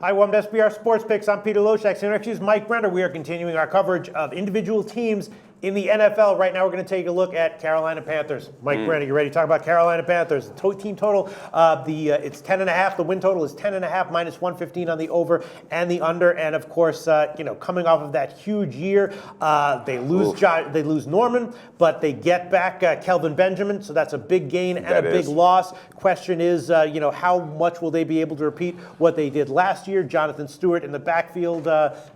Hi, welcome to SBR Sports Picks. I'm Peter Loshak. So next is Mike Brenner. We are continuing our coverage of individual teams in the NFL. Right now, we're going to take a look at Carolina Panthers. Mike Brenner, you ready to talk about Carolina Panthers? The team total, it's 10.5. The win total is 10.5 minus 115 on the over and the under. And of course, coming off of that huge year, they lose Norman, but they get back Kelvin Benjamin. So that's a big gain and a big loss. Question is, how much will they be able to repeat what they did last year? Jonathan Stewart in the backfield,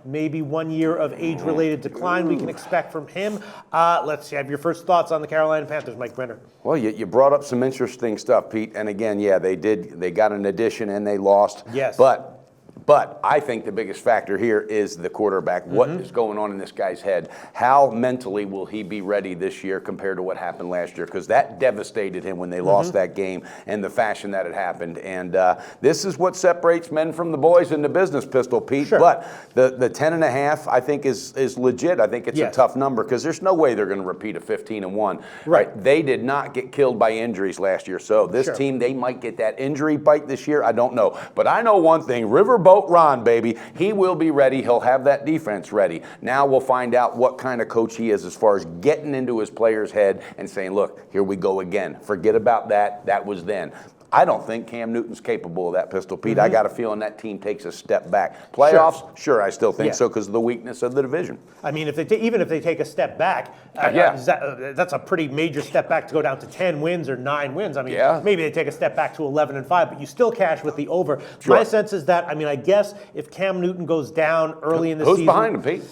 maybe 1 year of age-related decline we can expect from him. Let's see, have your first thoughts on the Carolina Panthers, Mike Brenner. Well, you brought up some interesting stuff, Pete. And again, they got an addition and they lost. Yes. But I think the biggest factor here is the quarterback. What is going on in this guy's head? How mentally will he be ready this year compared to what happened last year? Because that devastated him when they lost that game and the fashion that it happened. And this is what separates men from the boys in the business, Pistol Pete. Sure. But the 10.5, I think, is legit. I think it's a tough number because there's no way they're going to repeat a 15-1. Right. They did not get killed by injuries last year. So this team, they might get that injury bite this year. I don't know. But I know one thing. Riverboat Ron, baby, he will be ready. He'll have that defense ready. Now we'll find out what kind of coach he is as far as getting into his player's head and saying, look, here we go again. Forget about that. That was then. I don't think Cam Newton's capable of that, Pistol Pete. I got a feeling that team takes a step back. Playoffs, sure I still think so because of the weakness of the division. I mean, even if they take a step back, that's a pretty major step back to go down to 10 wins or 9 wins. I mean, maybe they take a step back to 11-5, but you still cash with the over. Sure. My sense is that, I guess if Cam Newton goes down early in the season. Who's behind him, Pete?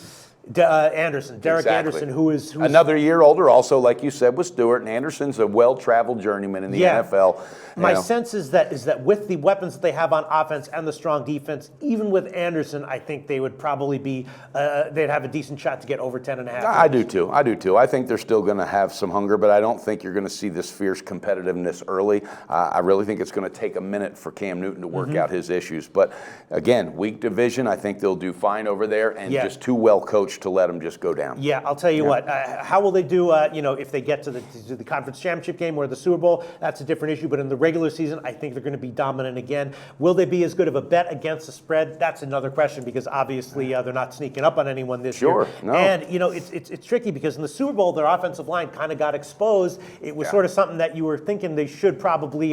Derek Anderson, who's another year older, also, like you said, with Stewart. And Anderson's a well-traveled journeyman in the NFL. My sense is that with the weapons that they have on offense and the strong defense, even with Anderson, I think they would probably be they'd have a decent shot to get over 10.5. I do too. I think they're still going to have some hunger, but I don't think you're going to see this fierce competitiveness early. I really think it's going to take a minute for Cam Newton to work out his issues. But again, weak division. I think they'll do fine over there, and just too well coached to let them just go down. Yeah, I'll tell you what. How will they do? If they get to the conference championship game or the Super Bowl, that's a different issue. But in the regular season, I think they're going to be dominant again. Will they be as good of a bet against the spread? That's another question because obviously they're not sneaking up on anyone this year. No. And it's tricky because in the Super Bowl, their offensive line kind of got exposed. It was sort of something that you were thinking they should probably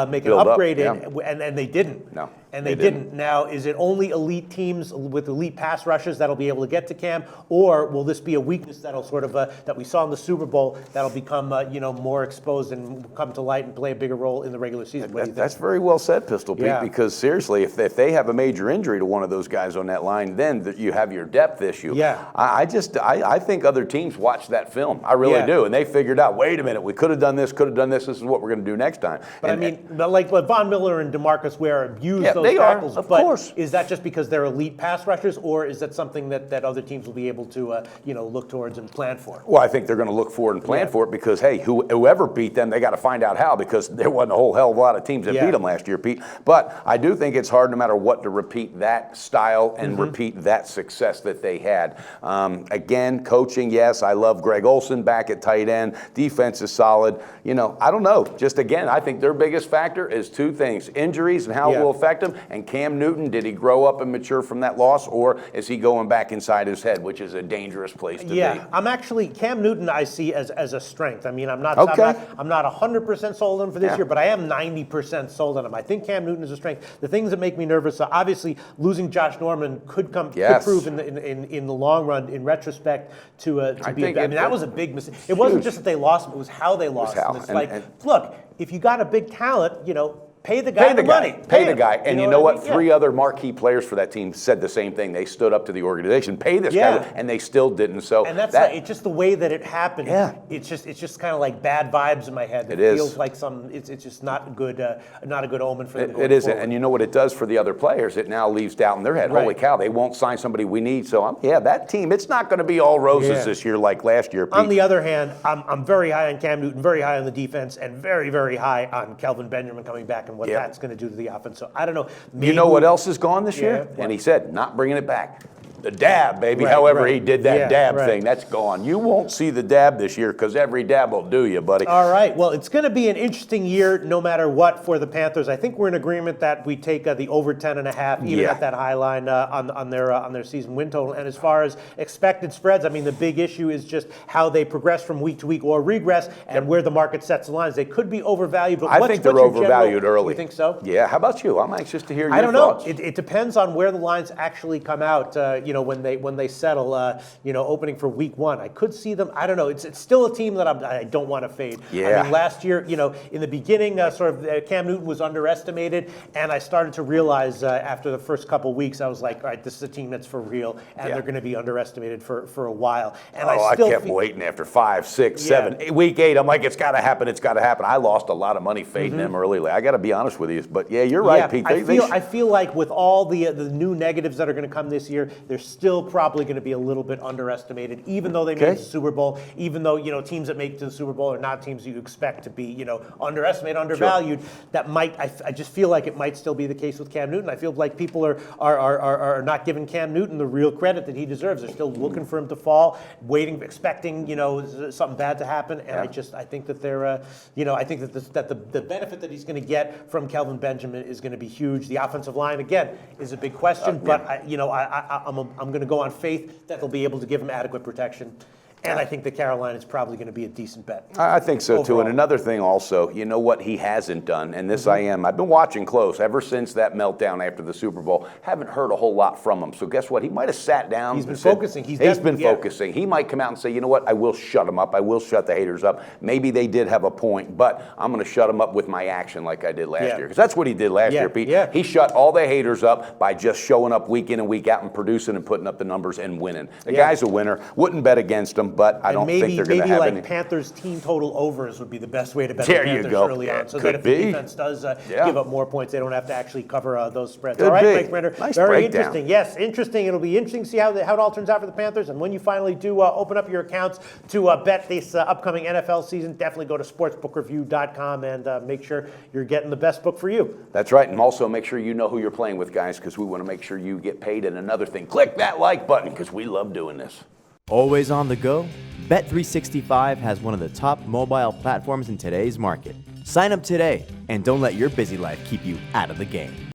make an upgrade in, and they didn't. No. And they didn't. Now, is it only elite teams with elite pass rushers that'll be able to get to Cam, or will this be a weakness that'll sort of that we saw in the Super Bowl that'll become more exposed and come to light and play a bigger role in the regular season? What do you think? That's very well said, Pistol Pete. Because seriously, if they have a major injury to one of those guys on that line, then you have your depth issue. Yeah. I think other teams watch that film. I really do, and they figured out. Wait a minute, we could have done this. This is what we're going to do next time. But like Von Miller and DeMarcus Ware abused those they tackles. Of course. Is that just because they're elite pass rushers, or is that something that other teams will be able to look towards and plan for? Well, I think they're going to look for it and plan for it because, hey, whoever beat them, they got to find out how because there wasn't a whole hell of a lot of teams that beat them last year, Pete. But I do think it's hard no matter what to repeat that style and repeat that success that they had. Again, coaching, yes, I love Greg Olsen back at tight end. Defense is solid. I don't know. Just again, I think their biggest factor is two things, injuries and how it will affect them, and Cam Newton, did he grow up and mature from that loss, or is he going back inside his head, which is a dangerous place to be? I'm actually Cam Newton. I see as a strength. I mean, I'm not 100% sold on him for this year, but I am 90% sold on him. I think Cam Newton is a strength. The things that make me nervous, obviously, losing Josh Norman could prove in the long run, in retrospect, to be. That was a big mistake. It wasn't just that they lost him; it was how they lost him. It's look, if you got a big talent, pay the guy the money. Pay the guy. And you know what? 3 other marquee players for that team said the same thing. They stood up to the organization, pay this guy, and they still didn't. So and it's just the way that it happened. Yeah. It's just kind of like bad vibes in my head. It feels like it's just not a good omen for them. It isn't. And you know what it does for the other players? It now leaves doubt in their head. Holy cow, they won't sign somebody we need. So that team, it's not going to be all roses this year like last year, Pete. On the other hand, I'm very high on Cam Newton, very high on the defense, and very, very high on Kelvin Benjamin coming back and what that's going to do to the offense. So I don't know. You know what else is gone this year? And he said, not bringing it back. the dab, baby. Right, However right. he did that Yeah, dab right. thing, that's gone. You won't see the dab this year because every dab will do you, buddy. All right. Well, it's going to be an interesting year no matter what for the Panthers. I think we're in agreement that we take the over 10.5, even Yeah. at that high line on their season win total. And as far as expected spreads, I mean, the big issue is just how they progress from week to week or regress and where the market sets the lines. They could be overvalued. But I think they're overvalued early. You think so? Yeah. How about you? I'm anxious to hear your I don't thoughts. know. It depends on where the lines actually come out. When they settle. Opening for week one, I could see them. I don't know. It's still a team that I don't want to fade. Yeah. I mean, last year, in the beginning, Cam Newton was underestimated, and I started to realize after the first couple weeks, I was like, all right, this is a team that's for real, and they're going to be underestimated for a while. And I kept waiting after 5, 6, 7, week 8. I'm like, it's got to happen. It's got to happen. I lost a lot of money fading them early. I got to be honest with you, but yeah, you're right, Pete. I feel like with all the new negatives that are going to come this year, they're still probably going to be a little bit underestimated, even though they made the Super Bowl. Even though teams that make it to the Super Bowl are not teams you expect to be underestimated, undervalued. Sure. That might I just feel like it might still be the case with Cam Newton. I feel like people are not giving Cam Newton the real credit that he deserves. They're still looking for him to fall, waiting, expecting something bad to happen. And I think that they're I think that the benefit that he's going to get from Kelvin Benjamin is going to be huge. The offensive line again is a big question, but I'm going to go on faith that they'll be able to give him adequate protection. And I think that Carolina is probably going to be a decent bet. I think so, overall. too. And another thing also, you know what he hasn't done, and this I've been watching close ever since that meltdown after the Super Bowl. Haven't heard a whole lot from him. So guess what? He might have sat down. He's been focusing. He's been focusing. He might come out and say, you know what? I will shut him up. I will shut the haters up. Maybe they did have a point, but I'm going to shut him up with my action like I did last year. Because that's what he did last year, Pete. Yeah. He shut all the haters up by just showing up week in and week out and producing and putting up the numbers and winning. The guy's a winner. Wouldn't bet against him, but I don't think they're going to have like any. Panthers team total overs would be the best way to bet There the you Panthers go. early on, so Could that if be. the defense does give up more points, they don't have to actually cover those spreads. Could all right, be. Mike Brenner. Nice Very breakdown. interesting. Yes, interesting. It'll be interesting to see how it all turns out for the Panthers. And when you finally do open up your accounts to bet this upcoming NFL season, definitely go to sportsbookreview.com and make sure you're getting the best book for you. That's right. And also make sure you know who you're playing with, guys, because we want to make sure you get paid. And another thing, click that like button because we love doing this. Always on the go? Bet365 has one of the top mobile platforms in today's market. Sign up today and don't let your busy life keep you out of the game.